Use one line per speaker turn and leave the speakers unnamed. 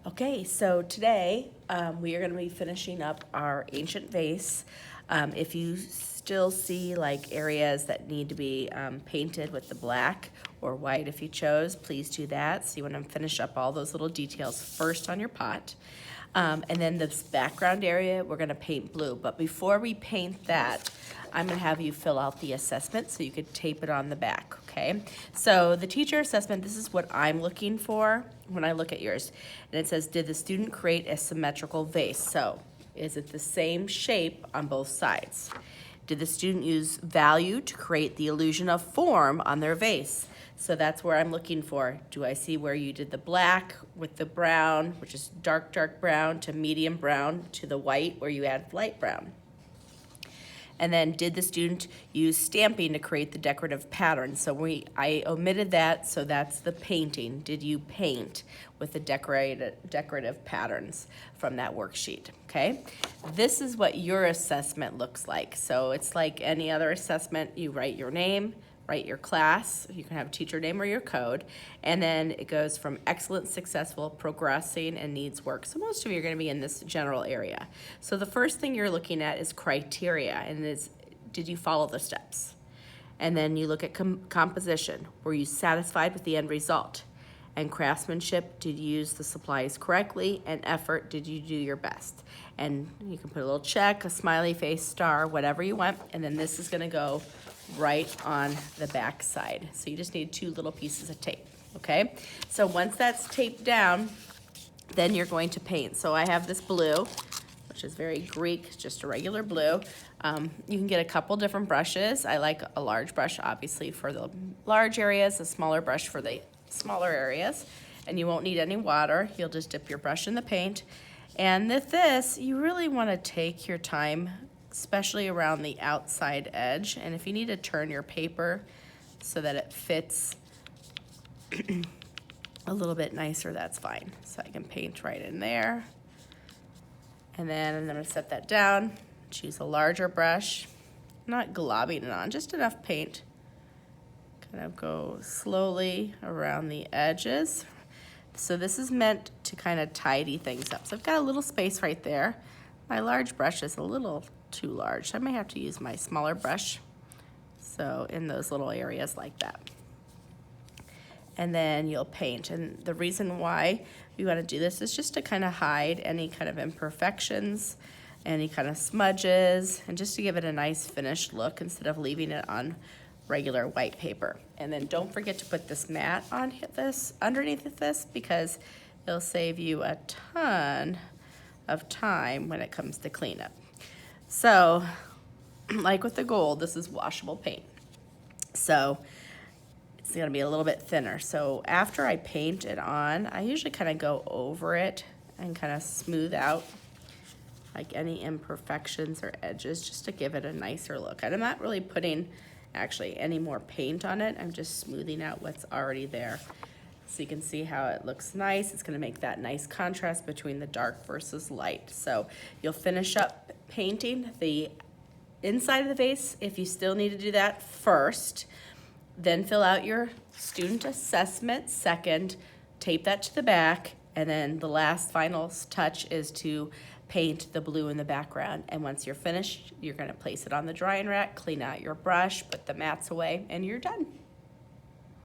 Okay, so today we are going to be finishing up our ancient vase. If you still see like areas that need to be painted with the black or white if you chose, please do that. So you want to finish up all those little details first on your pot. And then this background area, we're going to paint blue. But before we paint that, I'm going to have you fill out the assessment so you could tape it on the back, okay? So the teacher assessment, this is what I'm looking for when I look at yours. And it says, did the student create a symmetrical vase? So is it the same shape on both sides? Did the student use value to create the illusion of form on their vase? So that's where I'm looking for. Do I see where you did the black with the brown, which is dark, dark brown, to medium brown, to the white where you add light brown? And then did the student use stamping to create the decorative pattern? So I omitted that, so that's the painting. Did you paint with the decorative patterns from that worksheet, okay? This is what your assessment looks like. So it's like any other assessment. You write your name, write your class, you can have teacher name or your code, and then it goes from excellent, successful, progressing, and needs work. So most of you are gonna be in this general area. So the first thing you're looking at is criteria, and is, did you follow the steps? And then you look at composition. Were you satisfied with the end result? And craftsmanship, did you use the supplies correctly? And effort, did you do your best? And you can put a little check, a smiley face, star, whatever you want, and then this is gonna go right on the back side. So you just need 2 little pieces of tape, okay? So once that's taped down, then you're going to paint. So I have this blue, which is very Greek, just a regular blue. You can get a couple different brushes. I like a large brush, obviously, for the large areas, a smaller brush for the smaller areas. And you won't need any water. You'll just dip your brush in the paint. And with this, you really want to take your time, especially around the outside edge. And if you need to turn your paper so that it fits a little bit nicer, that's fine. So I can paint right in there. And then I'm gonna set that down, choose a larger brush, not globbing it on, just enough paint. Kind of go slowly around the edges. So this is meant to kind of tidy things up. So I've got a little space right there. My large brush is a little too large, so I may have to use my smaller brush. So in those little areas like that. And then you'll paint. And the reason why you want to do this is just to kind of hide any kind of imperfections, any kind of smudges, and just to give it a nice finished look instead of leaving it on regular white paper. And then don't forget to put this mat on this, underneath this, because it'll save you a ton of time when it comes to cleanup. So, like with the gold, this is washable paint. So, it's gonna be a little bit thinner. So after I paint it on, I usually kind of go over it and kind of smooth out like any imperfections or edges just to give it a nicer look. And I'm not really putting actually any more paint on it. I'm just smoothing out what's already there. So you can see how it looks nice. It's gonna make that nice contrast between the dark versus light. So you'll finish up painting the inside of the vase if you still need to do that first. Then fill out your student assessment second, tape that to the back, and then the last final touch is to paint the blue in the background. And once you're finished, you're gonna place it on the drying rack, clean out your brush, put the mats away, and you're done.